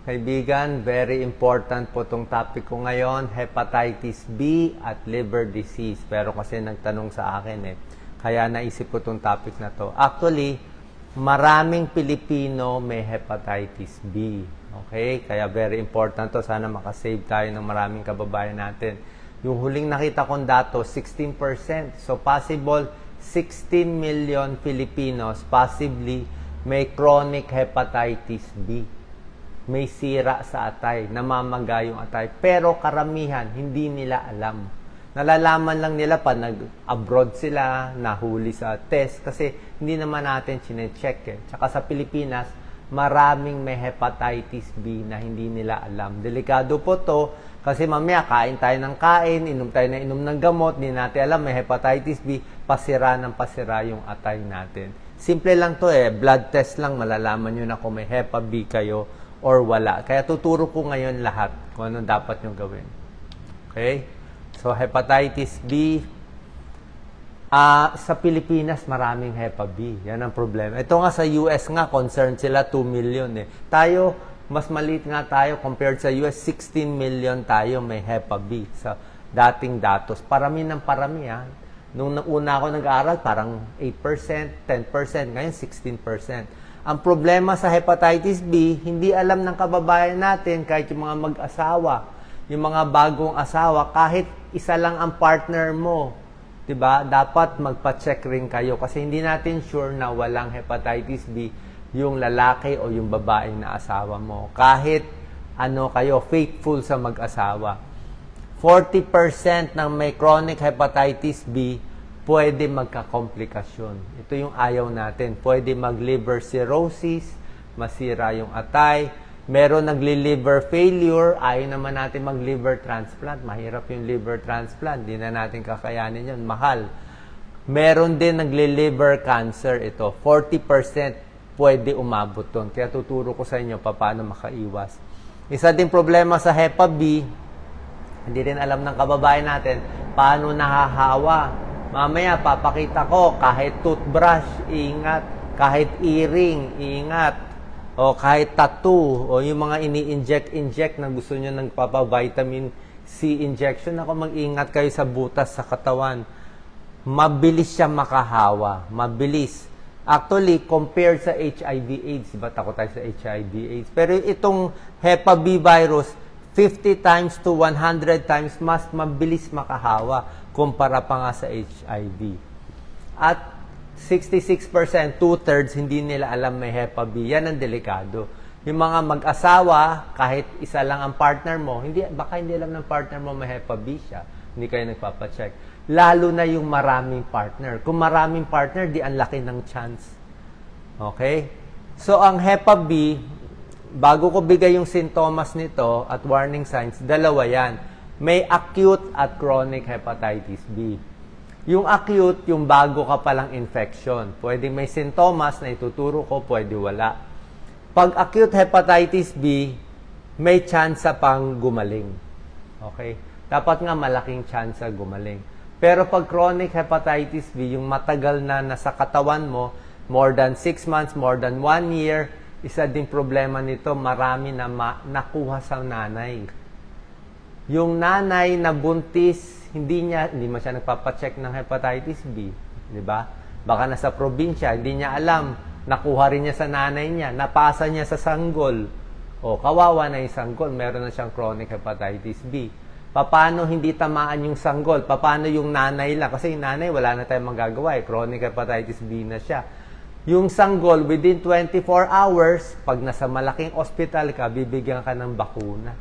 Kaibigan, very important po itong topic ko ngayon, hepatitis B at liver disease. Pero kasi nagtanong sa akin kaya naisip ko itong topic na to. Actually, maraming Pilipino may hepatitis B. Okay? Kaya very important to. Sana makasave tayo ng maraming kababayan natin. Yung huling nakita kong dato, 16%. So possible, 16 million Filipinos possibly may chronic hepatitis B. May sira sa atay, namamaga yung atay. Pero karamihan, hindi nila alam. Nalalaman lang nila pa nag-abroad sila, nahuli sa test, kasi hindi naman natin chinecheck Tsaka sa Pilipinas, maraming may hepatitis B na hindi nila alam. Delikado po to, kasi mamaya kain tayo ng kain, inom tayo ng inom ng gamot, hindi natin alam may hepatitis B, pasira ng pasira yung atay natin. Simple lang to blood test lang, malalaman nyo na kung may hepa B kayo or wala. Kaya tuturo ko ngayon lahat kung anong dapat nyo gawin. Okay? So, hepatitis B. Sa Pilipinas, maraming hepa B. Yan ang problema. Ito nga sa US nga, concerned sila 2 million Tayo, mas maliit nga tayo compared sa US, 16 million tayo may hepa B sa dating datos. Parami ng parami Nung una ako nag-aaral, parang 8%, 10%, ngayon 16%. Ang problema sa hepatitis B, hindi alam ng kababayan natin, kahit yung mga mag-asawa, yung mga bagong asawa, kahit isa lang ang partner mo, diba? Dapat magpa-check rin kayo kasi hindi natin sure na walang hepatitis B yung lalaki o yung babae na asawa mo. Kahit ano kayo, faithful sa mag-asawa. 40% ng may chronic hepatitis B pwede magkakomplikasyon. Ito yung ayaw natin. Pwede mag-liver cirrhosis, masira yung atay. Meron nagli-liver failure, ayaw naman natin mag-liver transplant. Mahirap yung liver transplant. Di na natin kakayanin yun. Mahal. Meron din nagli-liver cancer ito. 40% pwede umabot doon. Kaya tuturo ko sa inyo paano makaiwas. Isa din problema sa hepa B, hindi rin alam ng kababayan natin, paano nahahawa. Mamaya, papakita ko, kahit toothbrush, ingat. Kahit earring, ingat. O kahit tattoo, o yung mga ini-inject na gusto nyo ng vitamin C injection, ako mag-ingat kayo sa butas sa katawan. Mabilis siya makahawa. Mabilis. Actually, compared sa HIV/AIDS, diba takot tayo sa HIV/AIDS? Pero itong Hepa B virus, 50 times to 100 times mas mabilis makahawa kumpara pa nga sa HIV. At 66%, 2/3, hindi nila alam may Hepa B. Yan ang delikado. Yung mga mag-asawa, kahit isa lang ang partner mo, baka hindi alam ng partner mo may Hepa B siya. Hindi kayo nagpapacheck. Lalo na yung maraming partner. Kung maraming partner, di ang laki ng chance. Okay? So, ang Hepa B, bago ko bigay yung sintomas nito at warning signs, dalawa yan. May acute at chronic hepatitis B. Yung acute, yung bago ka palang infection. Pwede may sintomas na ituturo ko, pwede wala. Pag acute hepatitis B, may chance pang gumaling. Okay? Dapat nga malaking chance gumaling. Pero pag chronic hepatitis B, yung matagal na nasa katawan mo, more than 6 months, more than 1 year, isa din problema nito, marami na nakuha sa nanay. Yung nanay na buntis, hindi man siya nagpapacheck ng hepatitis B, di ba? Baka nasa probinsya, hindi niya alam, nakuha rin niya sa nanay niya, napasa niya sa sanggol. O, kawawa na yung sanggol, meron na siyang chronic hepatitis B. Paano hindi tamaan yung sanggol? Paano yung nanay lang? Kasi yung nanay, wala na tayong magagawa chronic hepatitis B na siya. Yung sanggol, within 24 hours, pag nasa malaking ospital ka, bibigyan ka ng bakuna.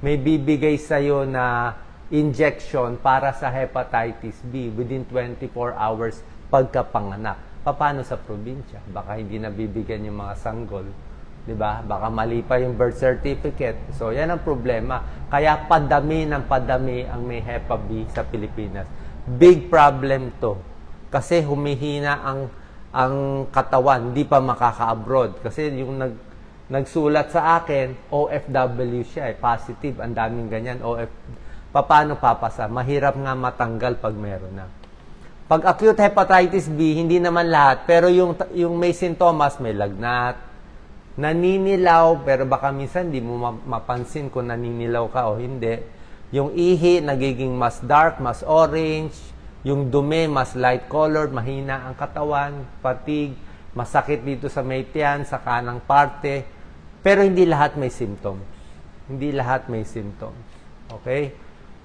May bibigay sa'yo na injection para sa hepatitis B within 24 hours pagkapanganak. Paano sa probinsya? Baka hindi na bibigyan yung mga sanggol. Diba? Baka mali pa yung birth certificate. So, yan ang problema. Kaya padami ng padami ang may Hepa B sa Pilipinas. Big problem to. Kasi humihina ang katawan, hindi pa makaka-abroad. Kasi yung nagsulat sa akin, OFW siya, positive, ang daming ganyan. Paano papasa? Mahirap nga matanggal pag meron na. Pag acute hepatitis B, hindi naman lahat, pero yung may sintomas, may lagnat, naninilaw, pero baka minsan di mo mapansin kung naninilaw ka o hindi. Yung ihi, nagiging mas dark, mas orange. Yung dumi, mas light colored, mahina ang katawan, fatigue, masakit dito sa may tiyan, sa kanang parte. Pero hindi lahat may symptoms. Hindi lahat may symptoms. Okay?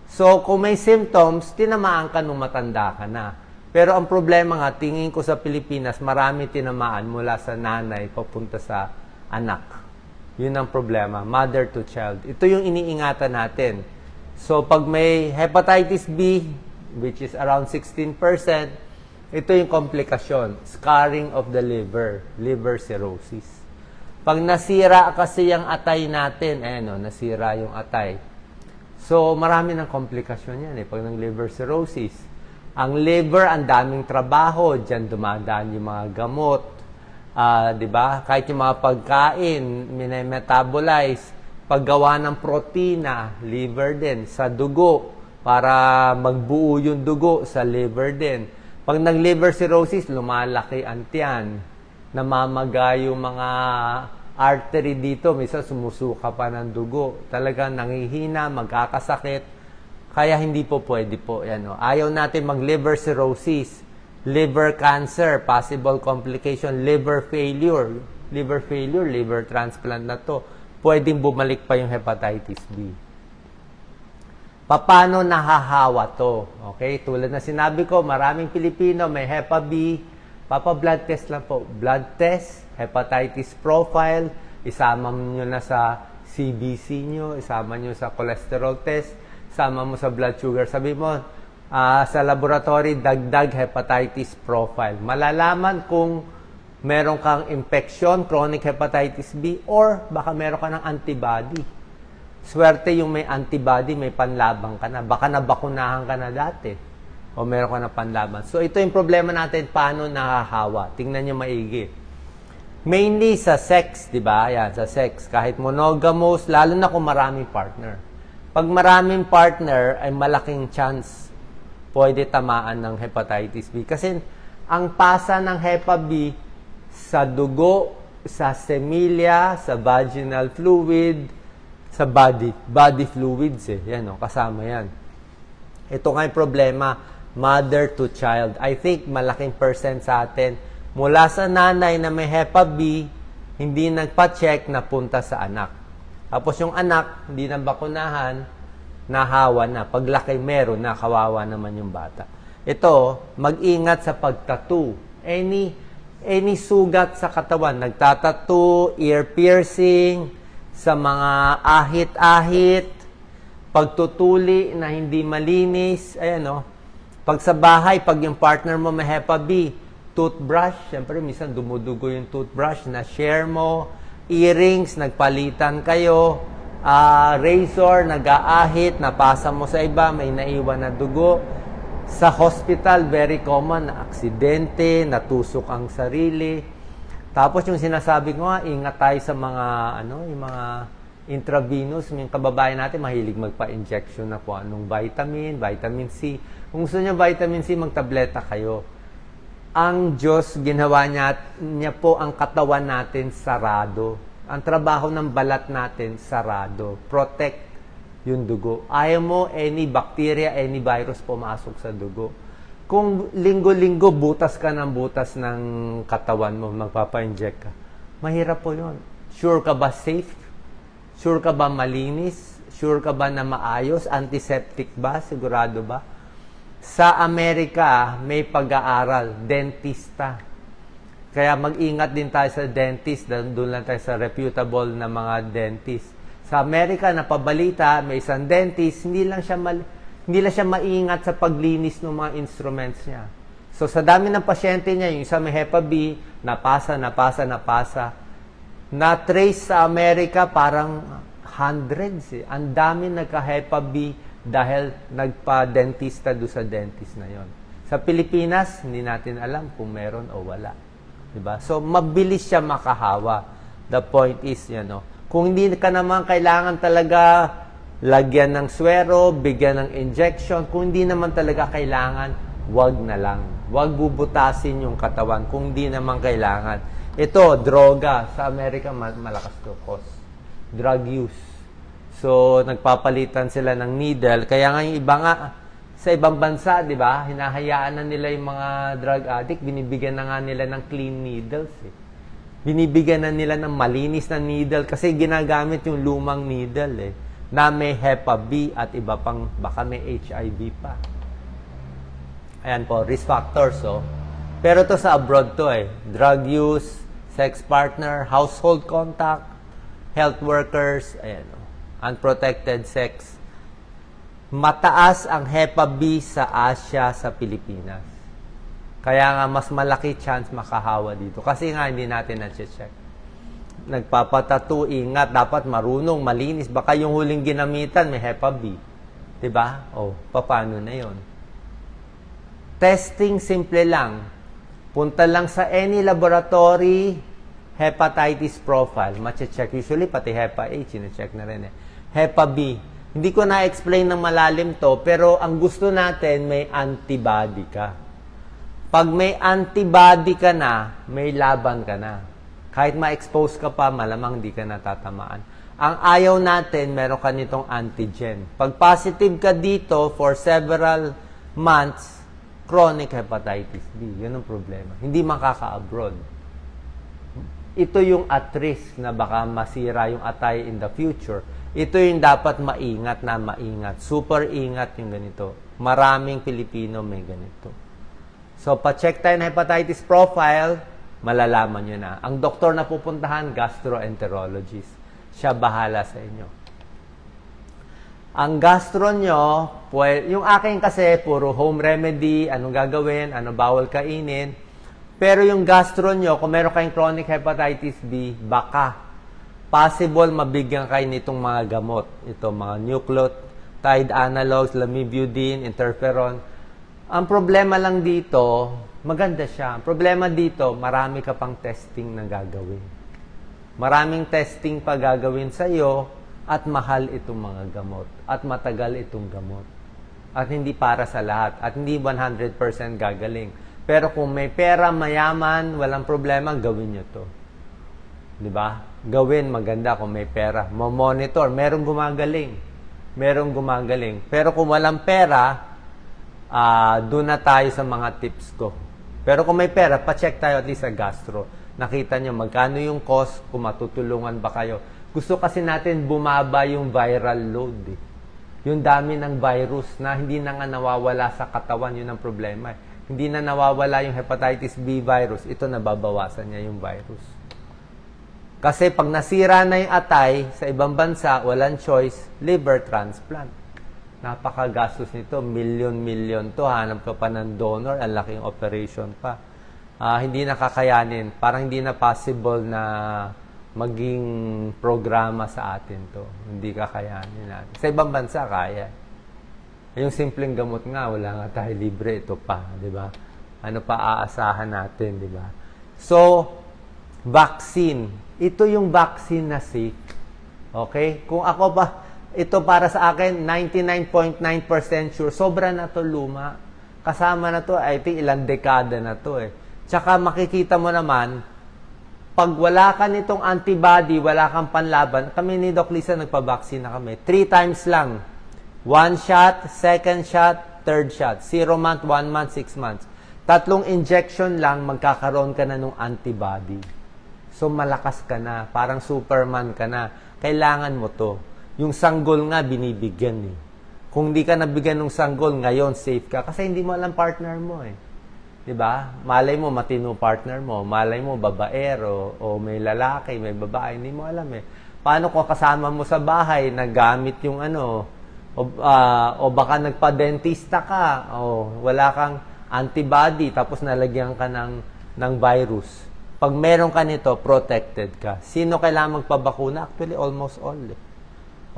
So, kung may symptoms, tinamaan ka nung matanda ka na. Pero ang problema nga, tingin ko sa Pilipinas, marami tinamaan mula sa nanay papunta sa anak. Yun ang problema, mother to child. Ito yung iniingatan natin. So, pag may hepatitis B, which is around 16%, ito yung komplikasyon, scarring of the liver cirrhosis. Pag nasira kasi yung atay natin, nasira yung atay. So, marami ng komplikasyon yan pag ng liver cirrhosis. Ang liver, ang daming trabaho, dyan dumadaan yung mga gamot, di ba? Kahit yung mga pagkain, metabolize, paggawa ng protina, liver din, sa dugo, para magbuo yung dugo sa liver din. Pag nag-liver cirrhosis, lumalaki ang tiyan, namamaga yung mga artery dito, minsan sumusuka pa ng dugo, talagang nangihina, magkakasakit, kaya hindi po pwede po. Ayaw natin mag-liver cirrhosis, liver cancer, possible complication, liver failure, liver transplant na to. Pwedeng bumalik pa yung hepatitis B. Paano nahahawa to? Okay? Tulad na sinabi ko, maraming Pilipino may Hepa B. Papa-blood test lang po. Blood test, hepatitis profile, isama nyo na sa CBC nyo, isama nyo sa cholesterol test, isama mo sa blood sugar. Sabi mo, sa laboratory, dagdag hepatitis profile. Malalaman kung meron kang infection, chronic hepatitis B, or baka meron ka ng antibody. Swerte yung may antibody, may panlabang ka na. Baka nabakunahan ka na dati. O meron ka na panlaban. So, ito yung problema natin, paano nahahawa. Tingnan nyo maigi. Mainly sa sex, di ba? Yan, sa sex. Kahit monogamous, lalo na kung maraming partner. Pag maraming partner, ay malaking chance pwede tamaan ng hepatitis B. Kasi ang pasa ng Hepa B sa dugo, sa semilya, sa vaginal fluid, sa body fluids Yan, kasama yan. Ito nga yung problema, mother to child. I think malaking percent sa atin, mula sa nanay na may Hepa B, hindi nagpa-check na punta sa anak. Tapos yung anak, hindi na bakunahan, nahawa na. Paglaki meron na, kawawa naman yung bata. Ito, mag-ingat sa pagtattoo. Any sugat sa katawan, nagtatattoo, ear piercing, sa mga ahit-ahit, pagtutuli na hindi malinis, Pag sa bahay, pag yung partner mo may Hepa B, toothbrush, syempre minsan dumudugo yung toothbrush na share mo, earrings, nagpalitan kayo, razor, nag-aahit, napasa mo sa iba, may naiwan na dugo. Sa hospital, very common na aksidente, natusok ang sarili. Tapos yung sinasabi ko nga, ingat tayo sa mga, yung mga intravenous, yung kababayan natin, mahilig magpa-injection na po anong vitamin C. Kung gusto nyo vitamin C, magtableta kayo. Ang Diyos, ginawa niya po ang katawan natin sarado. Ang trabaho ng balat natin sarado. Protect yung dugo. Ayaw mo any bacteria, any virus pumasok sa dugo. Kung linggo-linggo butas ka ng butas ng katawan mo, magpapa-inject ka, mahirap po yun. Sure ka ba safe? Sure ka ba malinis? Sure ka ba na maayos? Antiseptic ba? Sigurado ba? Sa Amerika, may pag-aaral, dentista. Kaya mag-ingat din tayo sa dentist, doon lang tayo sa reputable na mga dentist. Sa Amerika, napabalita, may isang dentist, hindi lang siya maingat sa paglinis ng mga instruments niya. So, sa dami ng pasyente niya, yung isa may Hepa B, napasa. Na-trace sa Amerika, parang hundreds. Ang dami nagka-Hepa B dahil nagpa-dentista doon sa dentist na yon. Sa Pilipinas, hindi natin alam kung meron o wala. Diba? So, mabilis siya makahawa. The point is, kung hindi ka naman kailangan talaga lagyan ng swero, bigyan ng injection, kung hindi naman talaga kailangan, wag na lang. Wag bubutasin yung katawan kung hindi naman kailangan. Ito, droga. Sa Amerika, malakas to cause. Drug use. So, nagpapalitan sila ng needle. Kaya nga yung iba nga, sa ibang bansa, di ba, hinahayaan na nila yung mga drug addict, binibigyan na nga nila ng clean needles. Binibigyan na nila ng malinis na needle kasi ginagamit yung lumang needle na may Hepa B at iba pang, baka may HIV pa. Ayan po, risk factors. Pero to sa abroad to drug use, sex partner, household contact, health workers, ayan, unprotected sex. Mataas ang Hepa B sa Asia, sa Pilipinas. Kaya nga mas malaki chance makahawa dito. Kasi nga hindi natin na-check. Nagpapatattoo, ingat, dapat marunong, malinis. Baka yung huling ginamitan may Hepa B. Diba? Paano na yon? Testing, simple lang. Punta lang sa any laboratory, hepatitis profile. Mache-check. Usually, pati Hepa A, chine-check na rin Hepa B. Hindi ko na-explain ng malalim to, pero ang gusto natin, may antibody ka. Pag may antibody ka na, may laban ka na. Kahit ma-expose ka pa, malamang di ka natatamaan. Ang ayaw natin, meron ka nitong antigen. Pag positive ka dito for several months, chronic hepatitis B. Yun ang problema. Hindi makaka-abroad. Ito yung at risk na baka masira yung atay in the future. Ito yung dapat maingat na maingat. Super ingat yung ganito. Maraming Pilipino may ganito. So, pa-check tayo ng hepatitis profile, malalaman nyo na. Ang doktor na pupuntahan, gastroenterologist. Siya bahala sa inyo. Ang gastro nyo, yung akin kasi, puro home remedy, anong gagawin, ano bawal kainin. Pero yung gastro nyo, kung meron kayong chronic hepatitis B, baka possible mabigyan kayo nitong mga gamot. Ito, mga nucleotide analogs, lamivudine, interferon. Ang problema lang dito, maganda siya. Ang problema dito, marami ka pang testing na gagawin. Maraming testing pa gagawin sa'yo at mahal itong mga gamot. At matagal itong gamot. At hindi para sa lahat. At hindi 100% gagaling. Pero kung may pera, mayaman, walang problema, gawin nyo to. Diba? Gawin, maganda kung may pera. Monitor, merong gumagaling. Merong gumagaling. Pero kung walang pera, doon na tayo sa mga tips ko. Pero kung may pera, pa-check tayo at least sa gastro. Nakita nyo magkano yung cost, kung matutulungan ba kayo. Gusto kasi natin bumaba yung viral load. Yung dami ng virus na hindi na nga nawawala sa katawan, yun ang problema. Hindi na nawawala yung hepatitis B virus, ito nababawasan niya yung virus. Kasi pag nasira na yung atay, sa ibang bansa, walang choice, liver transplant. Napakagastos nito, million to, hanap ka pa ng donor, ang laking operation pa. Hindi na kakayanin, parang hindi na possible na maging programa sa atin to. Hindi kakayanin natin. Sa ibang bansa, kaya. Yung simpleng gamot nga, wala nga tayo libre, ito pa, di ba? Ano pa aasahan natin, di ba? So, vaccine. Ito yung vaccine na safe. Okay? Kung ako ba, ito para sa akin, 99.9% sure. Sobra na to luma. Kasama na to, I think ilang dekada na to Tsaka makikita mo naman, pag wala ka nitong antibody, wala kang panlaban, kami ni Doc Lisa nagpa-vaccine na kami. 3 times lang. 1 shot, 2nd shot, 3rd shot. 0 month, 1 month, 6 months. 3 injection lang, magkakaroon ka na ng antibody. So, malakas ka na. Parang Superman ka na. Kailangan mo to. Yung sanggol nga, binibigyan Kung di ka nabigyan ng sanggol, ngayon safe ka. Kasi hindi mo alam partner mo Diba? Malay mo, matino partner mo. Malay mo, babaero. O may lalaki, may babae. Hindi mo alam Paano kung kasama mo sa bahay, nagamit yung o baka nagpa-dentista ka. O wala kang antibody, tapos nalagyan ka ng virus. Pag meron ka nito, protected ka. Sino kailangan magpabakuna? Actually, almost all.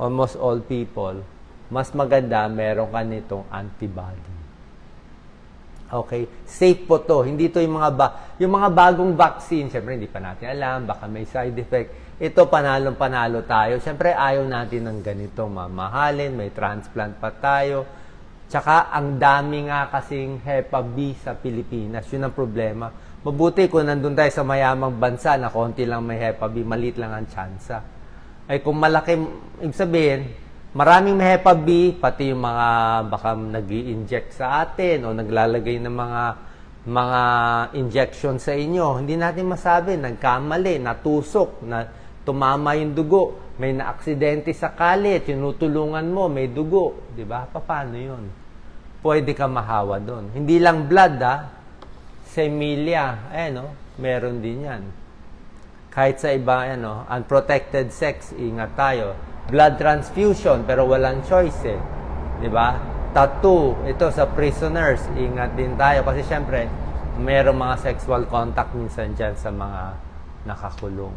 Almost all people. Mas maganda, meron ka nitong antibody. Okay? Safe po to. Hindi to yung mga bagong vaccine. Siyempre, hindi pa natin alam. Baka may side effect. Ito, panalong-panalo tayo. Siyempre, ayaw natin ng ganito. Mamahalin, may transplant pa tayo. Tsaka, ang dami nga kasing Hepa B sa Pilipinas. Yun ang problema. Mabuti kung nandun tayo sa mayamang bansa na konti lang may Hepa B, maliit lang ang tsansa. Ay kung malaki, ibig sabihin, maraming may Hepa B, pati yung mga baka nag-i-inject sa atin o naglalagay ng mga injection sa inyo. Hindi natin masabi, nagkamali, natusok, na tumama yung dugo, may naaksidente sa kali, tinutulungan mo, may dugo. Diba? Paano yun? Pwede ka mahawa doon. Hindi lang blood, semilia, meron din yan. Kahit sa iba, unprotected sex, ingat tayo. Blood transfusion, pero walang choice Diba? Tattoo, ito sa prisoners, ingat din tayo. Kasi syempre, merong mga sexual contact minsan dyan sa mga nakakulong.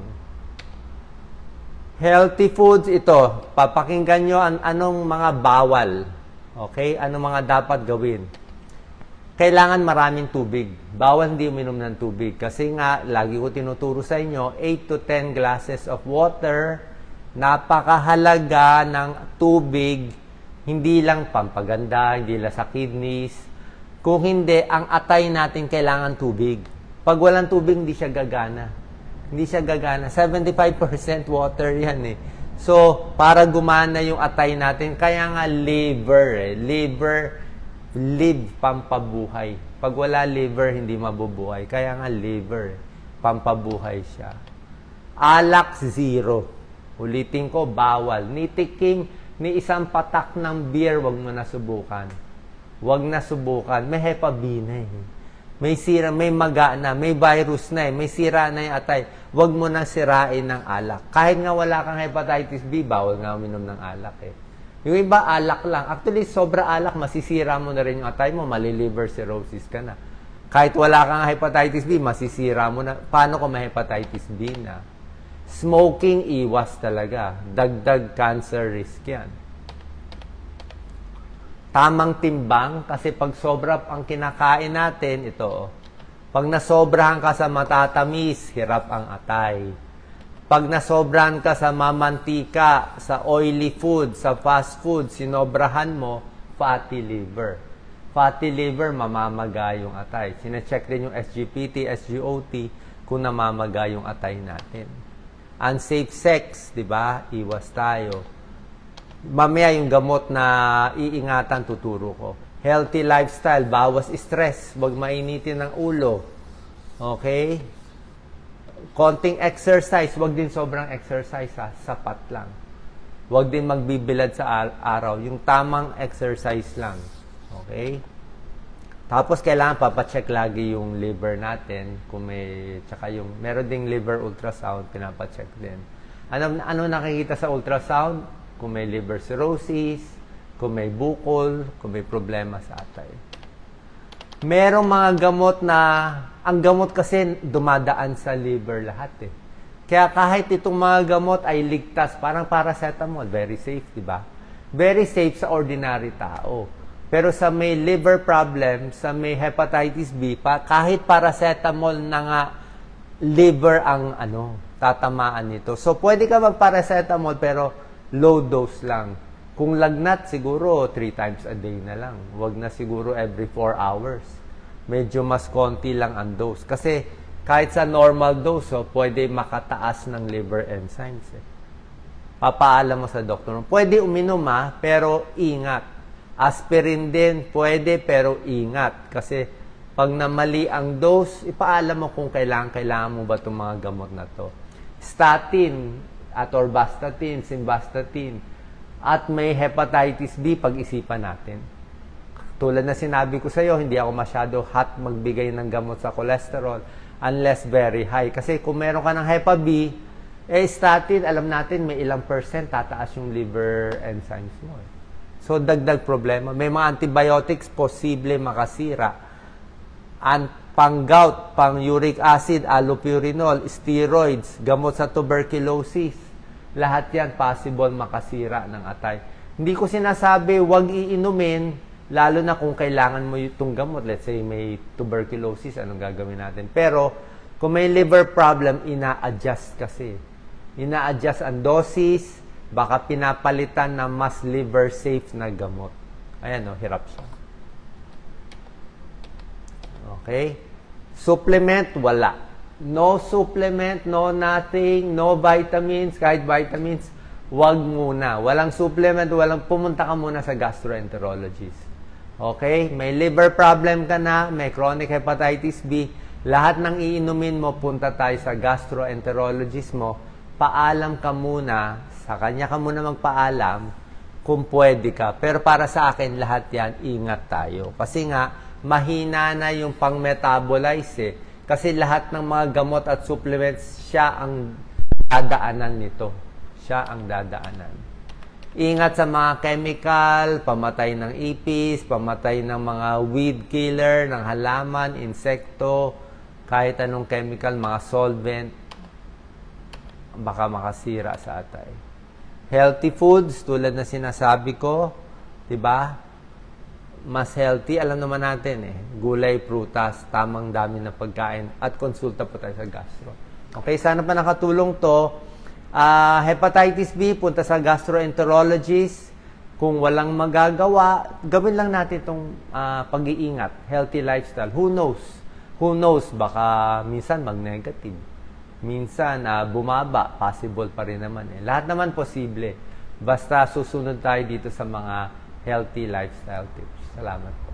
Healthy foods, ito. Papakinggan nyo anong mga bawal. Okay? Anong mga dapat gawin. Kailangan maraming tubig. Bawal hindi uminom ng tubig. Kasi nga, lagi ko tinuturo sa inyo, 8 to 10 glasses of water. Napakahalaga ng tubig. Hindi lang pampaganda, hindi lang sa kidneys. Kung hindi, ang atay natin kailangan tubig. Pag walang tubig, hindi siya gagana. Hindi siya gagana. 75% water yan So, para gumana yung atay natin, kaya nga liver live, pampabuhay. Pag wala liver, hindi mabubuhay. Kaya nga liver, pampabuhay siya. Alak, 0. Ulitin ko, bawal. Ni tikim, ni isang patak ng beer, wag mo na subukan. Wag na subukan. May Hepa B na May sira, may maga na, may virus na may sira na yung atay. Huwag mo nang sirain ng alak. Kahit nga wala kang hepatitis B, bawal nga uminom ng alak Yung iba, alak lang. Actually, sobra alak, masisira mo na rin yung atay mo, mali-liver cirrhosis ka na. Kahit wala kang hepatitis B, masisira mo na. Paano kung may hepatitis B na? Smoking, iwas talaga. Dagdag cancer risk yan. Tamang timbang, kasi pag sobra ang kinakain natin, ito, pag nasobrahan ka sa matatamis, hirap ang atay. Pag nasobrahan ka sa mamantika, sa oily food, sa fast food, sinobrahan mo, fatty liver. Fatty liver, mamamaga yung atay. Sinecheck din yung SGPT, SGOT, kung namamaga yung atay natin. Unsafe sex, di ba? Iwas tayo. Mamaya yung gamot na iingatan, tuturo ko. Healthy lifestyle, bawas stress, huwag mainitin ng ulo. Okay? Konting exercise, huwag din sobrang exercise sapat lang. Huwag din magbibilad sa araw, yung tamang exercise lang. Okay? Tapos kailangan papacheck lagi yung liver natin, kung tsaka meron ding liver ultrasound, pinapacheck din. Ano nakikita sa ultrasound? Kung may liver cirrhosis, kung may bukol, kung may problema sa atay. Merong mga gamot na, ang gamot kasi dumadaan sa liver lahat Kaya kahit itong mga gamot ay ligtas, parang paracetamol, very safe, di ba? Very safe sa ordinary tao. Pero sa may liver problem, sa may hepatitis B, kahit paracetamol na nga, liver ang tatamaan nito. So, pwede ka mag-paracetamol, pero low dose lang. Kung lagnat, siguro 3 times a day na lang. Huwag na siguro every 4 hours. Medyo mas konti lang ang dose. Kasi kahit sa normal dose, pwede makataas ng liver enzymes. Papaalam mo sa doktor. Pwede uminom pero ingat. Aspirin din, pwede pero ingat. Kasi pag namali ang dose, ipaalam mo kung kailangan mo ba itong mga gamot na to. Statin, atorvastatin, simvastatin, at may hepatitis B, pag-isipan natin. Tulad na sinabi ko sa iyo, hindi ako masyado hot magbigay ng gamot sa cholesterol unless very high. Kasi kung meron ka ng Hepa B, statin, alam natin may ilang percent tataas yung liver enzymes mo. So, dagdag problema. May mga antibiotics, posible makasira. Pang-gout, pang-uric acid, allopurinol, steroids, gamot sa tuberculosis. Lahat yan possible makasira ng atay. Hindi ko sinasabi huwag iinumin, lalo na kung kailangan mo itong gamot. Let's say may tuberculosis, anong gagawin natin? Pero kung may liver problem, ina-adjust kasi. Ina-adjust ang dosis, baka pinapalitan na mas liver safe na gamot. Ayan hirap siya. Okay? Supplement, wala. No supplement, no nothing, no vitamins, kahit vitamins, wag muna. Walang supplement, pumunta ka muna sa gastroenterologist. Okay? May liver problem ka na, may chronic hepatitis B, lahat ng iinumin mo, punta tayo sa gastroenterologist mo, paalam ka muna, sa kanya ka muna magpaalam, kung pwede ka. Pero para sa akin, lahat yan, ingat tayo. Kasi nga, mahina na yung pang-metabolize eh. Kasi lahat ng mga gamot at supplements, siya ang dadaanan nito. Siya ang dadaanan. Ingat sa mga chemical, pamatay ng ipis, pamatay ng mga weed killer, ng halaman, insekto, kahit anong chemical, mga solvent, baka makasira sa atay. Healthy foods, tulad na sinasabi ko, diba? Mas healthy, alam naman natin gulay, prutas, tamang dami na pagkain, at konsulta po tayo sa gastro. Okay, sana pa nakatulong to. Hepatitis B, punta sa gastroenterologist. Kung walang magagawa, gawin lang natin itong pag-iingat, healthy lifestyle. Who knows? Who knows? Baka minsan mag-negative. Minsan bumaba, possible pa rin naman. Lahat naman posible. Basta susunod tayo dito sa mga healthy lifestyle tips. Salamat po.